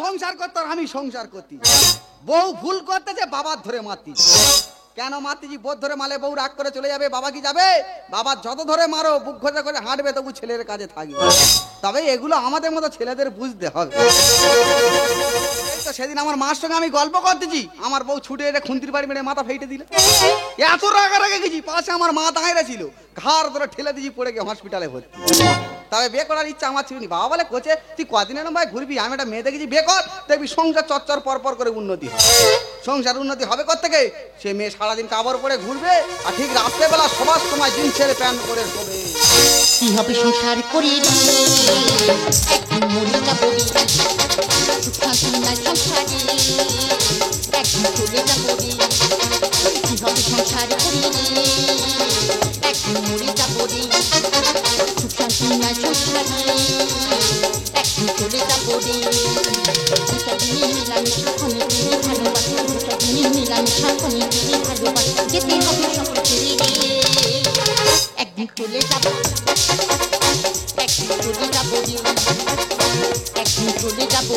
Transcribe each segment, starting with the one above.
সংসার করতে আর আমি সংসার করতি। বউ ভুল করতেছে, বাবার ধরে মারতি। কেন মারতিছি? বোধ ধরে মালে বউ রাগ করে চলে যাবে, বাবা কি যাবে? বাবা যত ধরে মারো বুক ঘষে করে হাঁটবে, তবু ছেলের কাজে থাকবে। তবে এগুলো আমাদের মতো ছেলেদের বুঝতে হবে। তো সেদিন আমার মার সঙ্গে আমি গল্প করতেছি, আমার বউ ছুটে এসে খুন্তির বাড়ি মেরে মাথা ফেটে দিল। এত রাগে গেছি, পাশে আমার মা দাঁড়িয়ে ছিল, ঘাড় ধরে ঠেলে দিয়েছি, পড়ে গিয়ে হসপিটালে ভর্তি। তবে বিয়ে করার ইচ্ছা আমার ছিল না। বাবা বলে কোচে তুই কদিনের ভাই ঘুরবি, আমি একটা মেয়ে দেখেছি, বিয়ে কর, দেখবি সংসার চচ্চর পর করে উন্নতি হবে। সংসার উন্নতি হবে কোত্থেকে? সে মেয়ে সারাদিন কাপড় পরে ঘুরবে, আর ঠিক রাত্রেবেলা সবার সময় জিন্সের প্যান্ট পরে শোবে। কি হবে সংসার করি একদিন মরে যাবো, একদিন চলে যাবো। কি হবে সংসার করি একদিন মরে যাবো, সুখ শান্তি নাই সংসারে একদিন চলে যাবো। দুটা দিনে মিলামিশা খনি তুমি ভালোবাসি, দুটা দিনে মিলামিশা খনি তুমি ভালোবাসি, যেতে হবে সকল ছেড়ে একদিন চলে যাবো, একদিন চলে যাবো, একদিন চলে যাবো।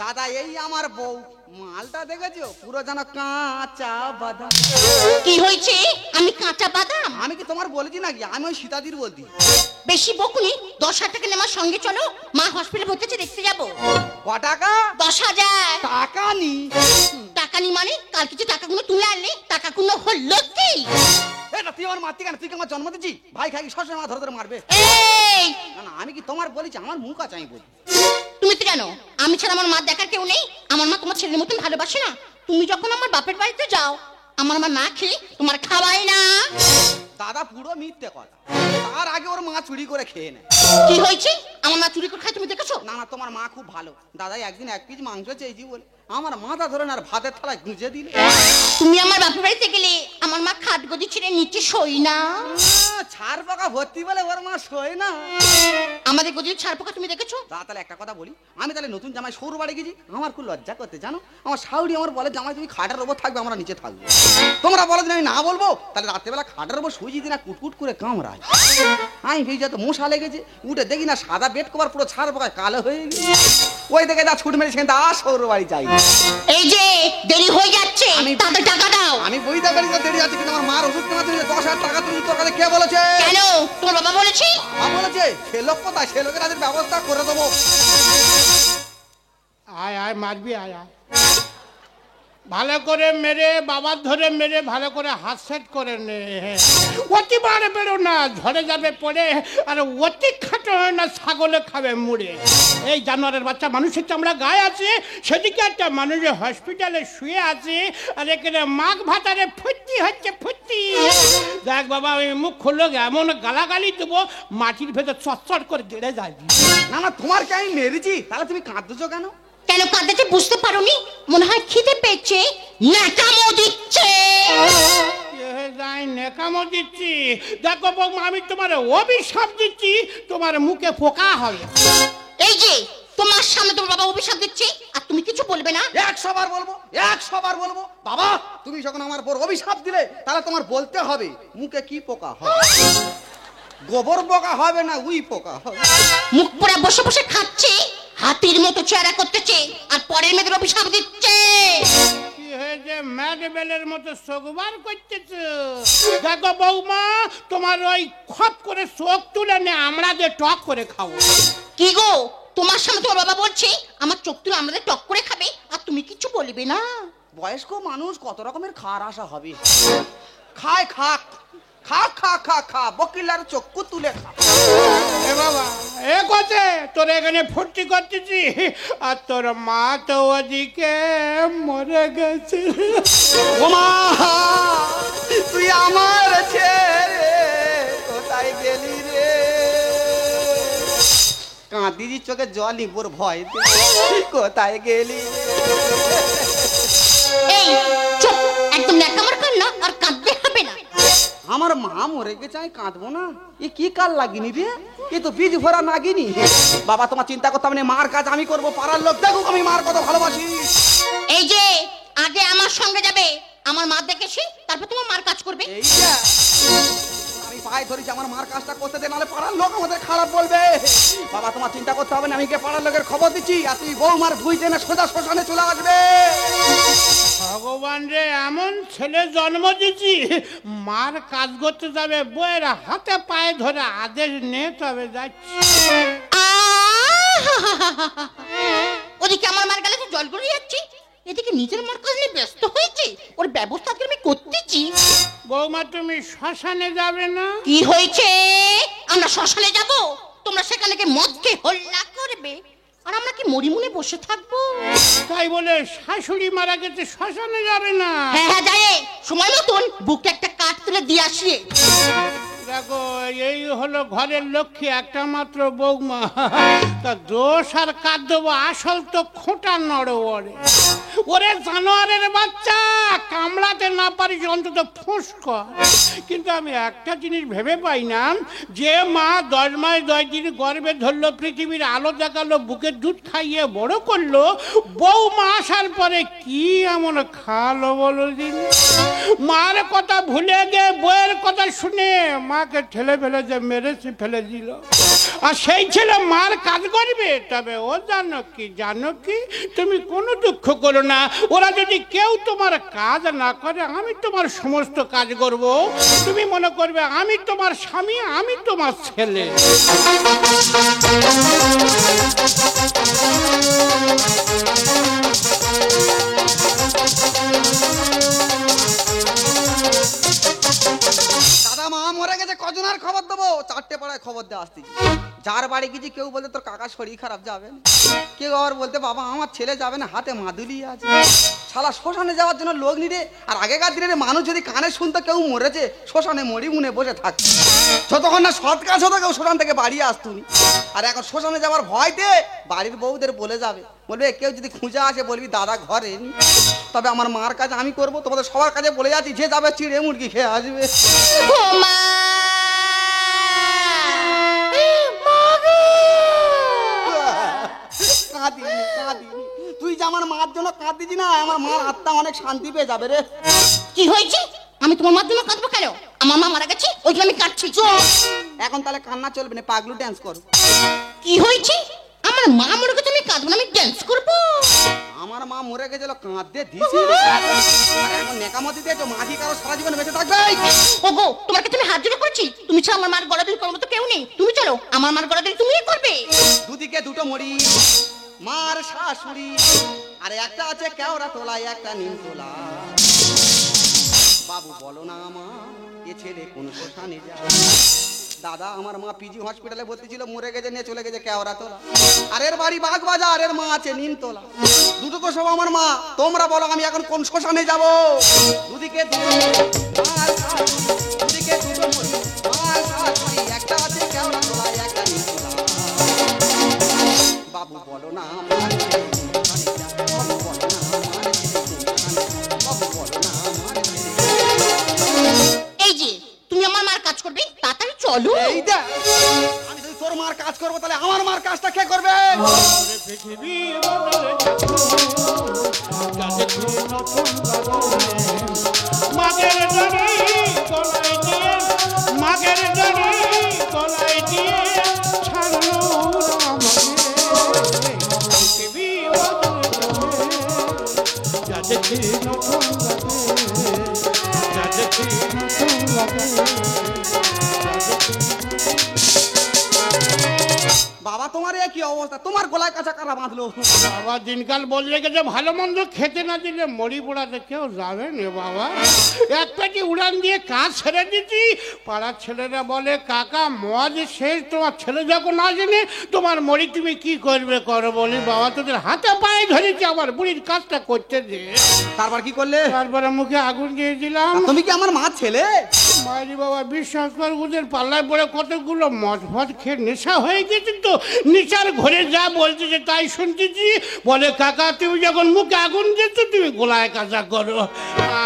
দাদা এই আমার বউ, মালটা দেখেছো পুরো যেন কাঁচা বাদাম। কি হয়েছে? আমি কাঁচা বাদাম? আমি কি তোমার বলেছি নাকি? আমি ওই সীতাদির বলছি। বেশি বকুনি, 10,000 টাকা আমার সঙ্গে চলো, মা হসপিটালে ভর্তি আছে, দেখতে যাবো। ক টাকা? 10,000 টাকা নি? টাকা নি মানে? কাল কিছু টাকাগুলো তুলে আনলে টাকাগুলো হলো কি? এটা তুই আমার মারতি কেন? তুই কি আমার জন্ম দিচ্ছি? ভাই খাই সবসময় আমার ধরে ধরে মারবে। এই না না, আমি কি তোমার বলেছি? আমার মুখ আছে, আমি বলি। তুমি তো জানো আমি ছাড়া আমার মা দেখার কেউ নেই। আমার মা তোমার ছেলের মতন ভালোবাসে না। তুমি যখন আমার বাপের বাড়িতে যাও, আমার মা না খেয়ে তোমার খাওয়াই না। দাদা পুরো মিথ্যে কথা। তার আগে ওর মা চুরি করে খেয়ে নেয়। কি হয়েছে? আমার মা চুরি করে খায়, তুমি দেখেছো? না না, তোমার মা খুব ভালো। দাদা একদিন 1 পিস মাংস চেয়েছি বলে আমার মাথা ধরে আর ভাতের থালায় গুঁজে দিল। তুমি আমার বাপের বাড়িতে গেলে আমার মা খাট গদি ছেড়ে নিচে শোয় না। ছাড় পাকা ভর্তি বলে ওর মা শোয় না। আমাদের গদির ছাড় পোকা তুমি দেখেছো? দাদা তাহলে একটা কথা বলি, আমি তাহলে নতুন জামাই সৌর বাড়ি গেছি, আমার খুব লজ্জা করতে জানো। আমার শাউরি আমার বলে জামাই তুমি খাটের ওপর থাকবে, আমরা নিচে থাকবো। তোমরা বলো যে আমি না বলবো, তাহলে রাত্রেবেলা খাটের ওপর শুয়ে দিই না, কুটকুট করে কামড়ায়। আমি ভেবে যত মশা লেগেছে, উঠে দেখি না সাদা বেড কভার পুরো ছাড় পোকায় কালো হয়ে গেছে। ওই দেখে যা ছুট মেরেছে, কিন্তু আর সৌর বাড়ি যাই। এই যে দেরি হয়ে যাচ্ছে, তাদের টাকা দাও। আমি বুঝতে পারি তো দেরি আছে, কিন্তু আমার মার ওষুধ কেনা তুমি 10,000 টাকা তুমি তোর কাছে কে বলেছে? কেন? তোমার বাবা বলেছি। বাবা বলেছে? সে লোক কোথায়? সে লোকের তাদের ব্যবস্থা করে দেবো। আয় আয় মারবি, আয় আয়। ভালো করে মেরে, বাবার ধরে মেরে ভালো করে হাত সেট করে নে। অতি বারে বেরো না, ঝরে যাবে পড়ে। আর অতি খাটো হয় না, ছাগলে খাবে মুড়ে। এই জানোয়ারের বাচ্চা মানুষের চামড়া গায়ে আছে, সেদিকে একটা মানুষ হসপিটালে শুয়ে আছে, আর এখানে মাঘ ভাতারে ফুর্তি হচ্ছে, ফুর্তি। দেখ বাবা, আমি মুখ খুললো এমন গালাগালি দেবো, মাটির ভেতর চটচট করে গেড়ে যাবি। না না, তোমার কে আমি মেরেছি? তাহলে তুমি কাঁদছো কেন? কেন কাঁদতে বুঝতে পারোনি? মনে হয় খিদে পেয়েছে, নেকামো দিচ্ছে। নেকামো দিচ্ছি? দেখো বৌমা, আমি তোমার অভিশাপ দিচ্ছি, তোমার মুখে পোকা হবে। এই যে তোমার সামনে তোমার বাবা অভিশাপ দিচ্ছে, আর তুমি কিছু বলবে না? 100 বার বলবো, 100 বার বলবো। বাবা তুমি যখন আমার উপর অভিশাপ দিলে, তাহলে তোমার বলতে হবে মুখে কি পোকা হবে। গোবর পোকা হবে না উই পোকা হবে। মুখ পুরা বসে বসে খাচ্ছে, হাতির মতো চেহারা করতেছে, আর পরের মেয়েদের অভিশাপ দিচ্ছে। কি হয়েছে? ম্যাডবেলের মতো চোখবার করতেছে। দেখো বৌমা, তোমার ওই খপ করে চোখ তুলে নে, আমরা যে টক করে খাবো। কি গো, তোমার সামনে তোমার বাবা বলছে আমার চোখ তুলে আমাদের টক করে খাবে, আর তুমি কিছু বলবে না? বয়স্ক মানুষ কত রকমের খাওয়ার আশা হবে। খায় খাক, খা খা খা খা, বকিলার চক্ষু তুলে খা। এ বাবা, এ কোচে তোর এখানে ফুর্তি করতেছি, আর তোর মা তো ওদিকে মরে গেছে। ওমা তুই আমার ছেড়ে কোথায় গেলি রে? কাঁদিজি চোখে জল নিবোর ভয়, কোথায় গেলি? এই চুপ, একদম নেকামার কান্না, আর কাঁদতে হবে না। আমার মা মরে গেছে, আমি কাঁদবো না? এ কি কাল লাগিনি রে? এ তো বীজ ভরা নাগিনি। বাবা তোমার চিন্তা করতে হবে না, মার কাজ আমি করবো, পাড়ার লোক দেখুক আমি মার কত ভালোবাসি। এই যে আগে আমার সঙ্গে যাবে, আমার মা দেখেছি, তারপর তোমার মার কাজ করবে। এইটা আমি পায়ে ধরেছি, আমার মার কাজটা করতে দে, নাহলে পাড়ার লোক আমাদের খারাপ বলবে। বাবা তোমার চিন্তা করতে হবে না, আমি গিয়ে পাড়ার লোকের খবর দিচ্ছি, আর তুই বৌমার ধুই জেনে সোজা শ্মশানে চলে আসবে। ভগবান রে, এমন ছেলে জন্ম দিচ্ছি, মার কাজ করতে যাবে, বইয়ের হাতে পায়ে ধরে আদেশ নে, তবে যাচ্ছি। ওদিকে আমার মার গালে জল গড়িয়ে যাচ্ছি, এদিকে নিজের মার কাজ নিয়ে ব্যস্ত হয়েছে, ওর ব্যবস্থা আমি করতেছি। বৌমা তুমি শ্মশানে যাবে না? কি হয়েছে? আমরা শ্মশানে যাব, তোমরা সেখানে গিয়ে মদকে হল্লা করবে, আর আমরা কি মরিমুনে বসে থাকবো? তাই বলে শাশুড়ি মারা গেছে, শ্মশানে যাবে না? হ্যাঁ হ্যাঁ যাই, সময় মতন বুকে একটা কাঠ তুলে দিয়ে আসি। দেখো, এই হলো ঘরের লক্ষ্মী, একটা মাত্র বৌমা, তা দোষ আর কাঁদ দেবো, আসল তো খোঁটা নড়ে ওরে। ওরে জানোয়ারের বাচ্চা, কামড়াতে না পারিস অন্তত ফুঁস কর। কিন্তু আমি একটা জিনিস ভেবে পাই না, যে মা 10 মাস 10 দিন গর্ভে ধরলো, পৃথিবীর আলো দেখালো, বুকের দুধ খাইয়ে বড় করলো, বৌমা আসার পরে কি এমন খালো বলো দিন? মার কথা ভুলে গিয়ে বইয়ের কথা শুনে মাকে ঠেলে ফেলে যে মেরেছে ফেলে দিল, আর সেই ছেলে মার কাজ করবে। তবে ও জানো কি, তুমি কোনো দুঃখ করো না, ওরা যদি কেউ তোমার কাজ না করে, আমি তোমার সমস্ত কাজ করব। তুমি মনে করবে আমি তোমার স্বামী, আমি তোমার ছেলে। দাদা মা মরে গেছে, কজন আর খবর দেবো? 4টে পাড়ায় খবর দেওয়া আসতে, যার বাড়ি গেছি কেউ বলতে তোর কাকা শরীর খারাপ যাবে, কেউ আবার বলতে বাবা আমার ছেলে যাবে না, হাতে মাদুলি আছে। শালা শ্মশানে যাওয়ার জন্য লোক নিরে, আর আগেকার দিনের মানুষ যদি কানে শুনতো কেউ মরেছে, শ্মশানে মরি মুনে বসে থাকতো, যতক্ষণ না সৎ কাজ হতো কেউ শ্মশান থেকে বাড়ি আসতুনি। আর এখন শ্মশানে যাওয়ার ভয়তে বাড়ির বউদের বলে যাবে, বলবে কেউ যদি খুঁজে আসে বলবি দাদা ঘরে নি। তবে আমার মার কাজ আমি করব, তোমাদের সবার কাছে বলে যাচ্ছি, যে যাবে চিড়ে মুরগি খেয়ে আসবে। তুই যে আমার মার জন্য কাঁদিস না, আমার মার আত্মা অনেক শান্তি পেয়ে যাবে রে। কি হয়েছে? আমি তোমার মাধ্যমে কাঁদবো কেন? আমার মা মারা গেছে, ওই আমি কাঁদছি। এখন তাহলে কান্না চলবে না, পাগলু ড্যান্স করো। কি হয়েছে? আমার মা মরে গেছে, আমি কাঁদবো না, আমি ড্যান্স করবো। আমার মা মরে গেছিল, কাঁদতে দিছি, আর এখন নেকামতি দিয়েছো, মাঝি কারো সারা জীবন বেঁচে থাকবে। ওগো, তোমার কাছে আমি হাত জোড় করেছি, তুমি ছাড়া আমার মার গলা ধরে করার মতো কেউ নেই, তুমি চলো আমার মার গলা ধরে তুমিই করবে। দুদিকে দুটো মরি, মার শাশুড়ি, আর একটা আছে কেওড়া তোলা, একটা নিম তোলা। বাবু বলো না আমার এ ছেলে কোন শ্মশানে যায়? দাদা আমার মা পিজি হসপিটালে ভর্তি ছিল, মরে গেছে, নিয়ে চলে গেছে কেওড়া তোলা। আর এর বাড়ি বাগবাজার, এর মা আছে নিমতলা। দুটো তো সব আমার মা, তোমরা বলো আমি এখন কোন শ্মশানে যাব? দুদিকে দুটো মার শাশুড়ি, দুদিকে দুটো মরি, মার শাশুড়ি, একটা আছে কেওড়া তোলা, একটা নিমতলা। বাবু বলো না আমার ছেলে কোন শ্মশানে যায়? বাবু বলো না আমার ছেলে কোন শ্মশানে যায়? বাবু বলো না আমার ছেলে। এই যে তুমি আমার মার কাজ করবে, তাড়াতাড়ি চলো। এই দেখ, আমি যদি তোর মার কাজ করবো তাহলে আমার মার কাজটা কে করবে? পৃথিবী বদলে মাগের জনি গলায় দিয়ে, মাগের জনি গলায় দিয়ে ছাড়লো আমাকে। পৃথিবী বদলে যাদেরকে নতুন লাগে, যাদেরকে নতুন লাগে। বাবা তোমার এ কি অবস্থা? তোমার গলায় কাঁচা কারা বাঁধলো? বাবা দিনকাল বললে গেছে, ভালো মন্দ খেতে না দিলে মরি পোড়াতে কেউ যাবে না বাবা। এক পেটি উড়ান দিয়ে কাজ ছেড়ে দিচ্ছি, পাড়ার ছেলেরা বলে কাকা মদ শেষ, তোমার ছেলে যখন আসেনি তোমার মরি তুমি কি করবে করো। বলি বাবা তোদের হাতে পায়ে ধরেছি, আমার বুড়ির কাজটা করতে দে। তারপর কি করলে? তারপরে মুখে আগুন দিয়ে দিলাম। তুমি কি আমার মা ছেলে? মায়েরি বাবা বিশ্বাস কর, ওদের পাল্লায় পরে কতগুলো মদ ফদ খেয়ে নেশা হয়ে গেছে, তো নেশার ঘরে যা বলতেছে তাই শুনতেছি। বলে কাকা তুমি যখন মুখে আগুন দিচ্ছ তুমি গোলায় কাজা করো।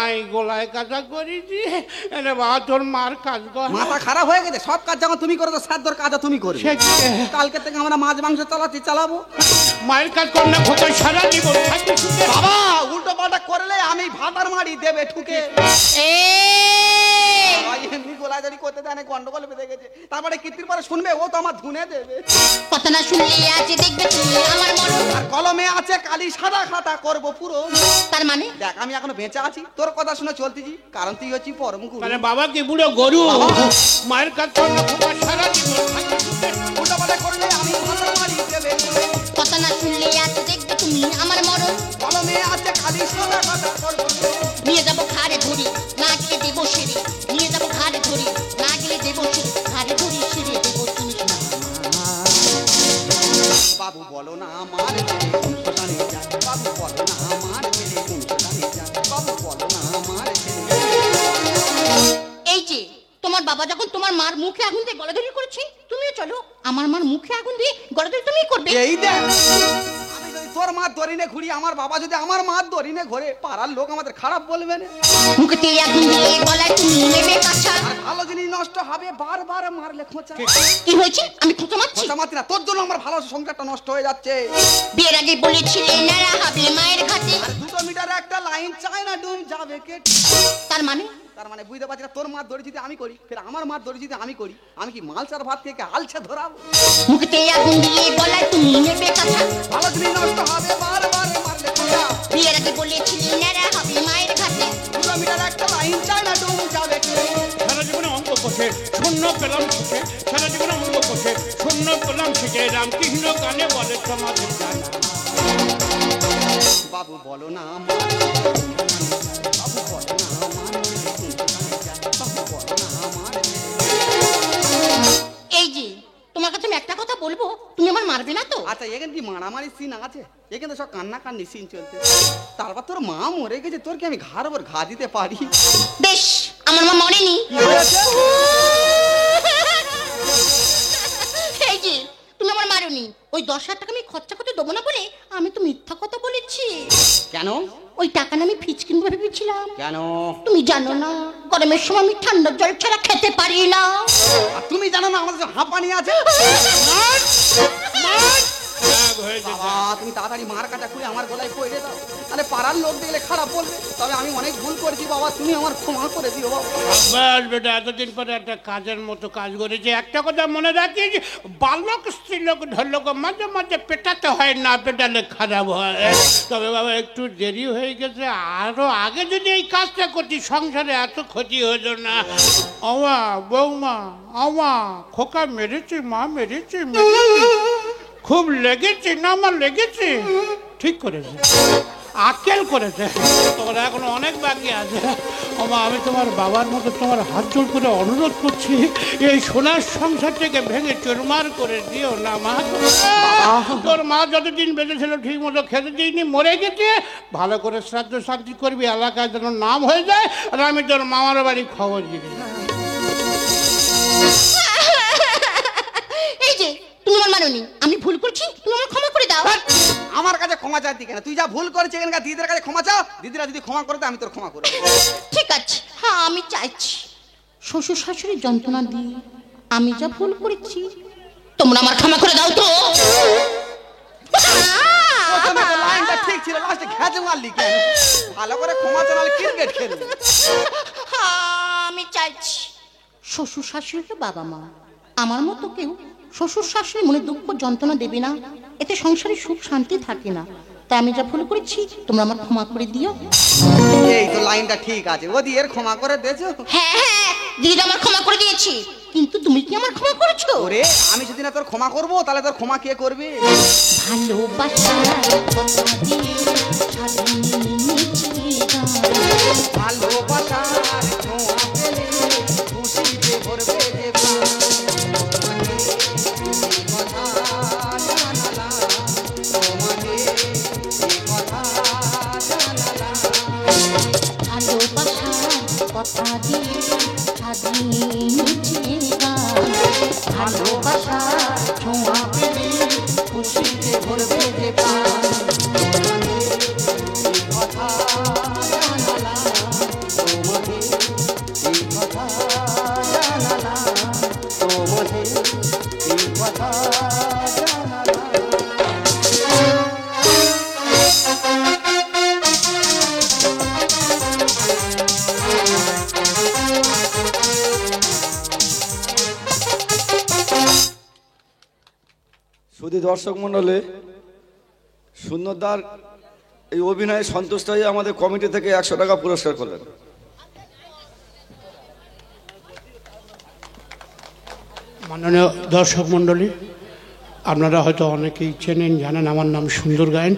আই গোলায় কাজা করেছি। আরে বাবা তোর মার কাজ কর। মাথা খারাপ হয়ে গেছে, সব কাজ যখন তুমি করো তো সাধ্যর কাজও তুমি করবে। কালকে থেকে আমরা মাছ মাংস চালাবো। মায়ের কাজ কর না খোকা, সারা জীবন থাকবে সুখে। বাবা উল্টো পাল্টা করলে আমি ভাতার মারি দেবে ঠুকে। এই ভাই এমনি গোলাজারি করতে দেয় না, গন্ডগোল বেঁধে গেছে। তারপরে কীর্তির পরে শুনবে ও তো আমার ধুনে দেবে। কথা না শুনলে আছে দেখবে তুমি আমার মরণ। আর কলমে আছে কালি সাদা খাতা করব পুরো। তার মানে দেখ আমি এখনো বেঁচে আছি, তোর কথা শুনে চলতেছি, কারণ তুই হচ্ছিস পরম গুরু। তাহলে বাবা কি বুড়ো গরু? মায়ের কাছে সারা জীবন উল্টাপাল্টা করলে আমি ভাষা মারি দেবে। কথা না শুনলে আছে দেখবে তুমি আমার মরণ। কলমে আছে কালি সাদা খাতা করব পুরো। নিয়ে যাবো ঘাড়ে ধরি, না গেলে দেবো সেরে। নিয়ে যাবো ঘাড়ে ধরি, না গেলে দেবো সেরে। ঘাড়ে ধরি সেরে দেবো তুমি। বাবু বলো না আমার ছেলে কোন শ্মশানে যায়, বাবু বলো না আমার ছেলে কোন শ্মশানে যায়, বাবু বলো না আমার ছেলে। এই যে তোমার বাবা যখন তোমার মার মুখে আগুন দিয়ে গলাধরি করেছে, তুমিও চলো আমার মার মুখে আগুন দিয়ে গলাধরি তুমি করবে। এই দেখ আমি যদি তোর মার দরিনে ঘুরি, আমার বাবা যদি আমার মার দরিনে ঘুরে, পাড়ার লোক আমাদের খারাপ বলবে না। মুখেতে আগুন দিয়ে গলায় তুমি নেবে কাঁচা। আর ভালো জিনিস নষ্ট হবে, বারবার মারলে খোঁচা। কি হয়েছে? আমি খোঁচা মারছি? খোঁচা মারতি না, তোর জন্য আমার ভালো সংসারটা নষ্ট হয়ে যাচ্ছে। বিয়ের আগে বলেছিলে নারা হবে মায়ের ঘাটে। আর 2 মিটার একটা লাইন চাই না ডুব যাবে কেটে। তার মানে তার মানে বুঝতে পারছি না, তোর মার দড়ি যদি আমি করি, ফের আমার মার দড়ি যদি আমি করি, আমি কি মালসার ভাত থেকে আলছে ধরাবো? মুখেতে আগুন দিয়ে গলায় তুমি নেবে কাঁচা। ভালো জিনিস নষ্ট হবে, বারবার মারলে খোঁচা। বিয়ের আগে বলেছিলে নারা হবে মায়ের ঘাটে। 2 মিটার একটা লাইন চাই না ডুব যাবে কেটে। সারা জীবনে অঙ্ক কষে শূন্য পেলাম শিখে, সারা জীবনে অঙ্ক কষে শূন্য পেলাম শিখে, রামকৃষ্ণ গানে বলে সমাজের জানা। বাবু বলো না আমার বাবু বলো না আমার বাবু বলো না আমার। এই যে তোমার কাছে আমি একটা কথা বলবো, তুমি আমার মারবে না তো? আচ্ছা এখানে কি মারামারি সিন আছে? এখানে সব কান্না কান্নি সিন চলতে। তারপর তোর মা মরে গেছে, তোর কি আমি ঘাড় ওপর ঘা দিতে পারি? বেশ, আমার মা মরেনি। কি হয়েছে? এই যে তুমি আমার মারোনি, ওই 10,000 টাকা আমি খরচা করতে দেবো না বলে আমি তো মিথ্যা কথা বলেছি। কেন? ওই টাকা না আমি ফিজ কিনবো ভেবেছিলাম। কেন? তুমি জানো না গরমের সময় আমি ঠান্ডা জল ছাড়া খেতে পারি না। আর তুমি জানো না আমাদের হাঁপানি আছে? বাবা তুমি তাড়াতাড়ি মার কাটা খুলে আমার গলায় পড়ে দাও, আরে পাড়ার লোক দেখলে খারাপ বলবে। তবে আমি অনেক ভুল করেছি বাবা, তুমি আমার ক্ষমা করে দিও বাবা। বাস বেটা, এতদিন পরে একটা কাজের মতো কাজ করেছে। একটা কথা মনে রাখিস, বালক স্ত্রীলোক ধরলোক মাঝে মাঝে পেটাতে হয়, না পেটালে খারাপ হয়। তবে বাবা একটু দেরি হয়ে গেছে, আরো আগে যদি এই কাজটা করছি সংসারে এত ক্ষতি হতো না। আমা বৌমা আমা খোকা মেরেছি, মা মেরেছি, খুব লেগেছে না আমার লেগেছে, ঠিক করেছে, আকেল করেছে। তোমার এখন অনেক বাকি আছে। আমা আমি তোমার বাবার মতো তোমার হাত জোড় করে অনুরোধ করছি, এই সোনার সংসার থেকে ভেঙে চুরমার করে দিও না মা। তোর মা যতদিন বেঁচে ছিল ঠিক মতো খেতে দিইনি, মরে গেছে। ভালো করে শ্রাদ্ধ শান্তি করবি, এলাকায় যেন নাম হয়ে যায়, আর আমি তোর মামার বাড়ি খবর দিবি। এই যে তুমি আমার মানোনি, আমি ভুল করছি, তুমি আমার ক্ষমা করে দাও। আমার কাছে ক্ষমা চাইতি কেন? তুই যা ভুল করেছিস এখানকার দিদিদের কাছে ক্ষমা চা, দিদিরা যদি ক্ষমা করে দেয় আমি তোর ক্ষমা করব। ঠিক আছে, হ্যাঁ আমি চাইছি শ্বশুর শাশুড়ির যন্ত্রণা দিয়ে আমি যা ভুল করেছি তোমরা আমার ক্ষমা করে দাও তো। প্রথমে তো লাইনটা ঠিক ছিল, লাস্টে ঘ্যাঁচে মারলি কেন? ভালো করে ক্ষমা চাইলে ক্রিকেট খেলবি। আমি চাইছি শ্বশুর শাশুড়িকে বাবা মা আমার মতো কেউ শ্বশুর শাশুড়ি মনে দুঃখ যন্ত্রণা দেবে না, এতে সংসারে সুখ শান্তি থাকে না। তাই আমি যা ভুল করেছি তোমরা আমার ক্ষমা করে দিও। এই তো লাইনটা ঠিক আছে, ও দিয়ে এর ক্ষমা করে দিয়েছো? হ্যাঁ হ্যাঁ দিদি আমার ক্ষমা করে দিয়েছি, কিন্তু তুমি কি আমার ক্ষমা করেছো? ওরে আমি যদি না তোর ক্ষমা করবো তাহলে তোর ক্ষমা কে করবে? ভালোবাসার ছোঁয়া পেলে খুশিতে ভরবে যে প্রাণ। এই কথা জানালাম তোমাকে, এই কথা জানালাম। ভালোবাসার কথা দিয়ে সাজিয়ে গান, ভালোবাসার ছোঁয়া পেলে খুশিতে ভরবে যে প্রাণ। এই কথা জানালাম তোমাকে, এই কথা জানালাম তোমাকে, এই কথা জানালাম। শুধু দর্শক মণ্ডলী, সুন্দরদার এই অভিনয়ে সন্তুষ্ট হয়ে আমাদের কমিটি থেকে 100 টাকা পুরস্কার করলেন। মাননীয় দর্শক মণ্ডলী, আপনারা হয়তো অনেকেই চেনেন জানেন, আমার নাম সুন্দর গায়েন।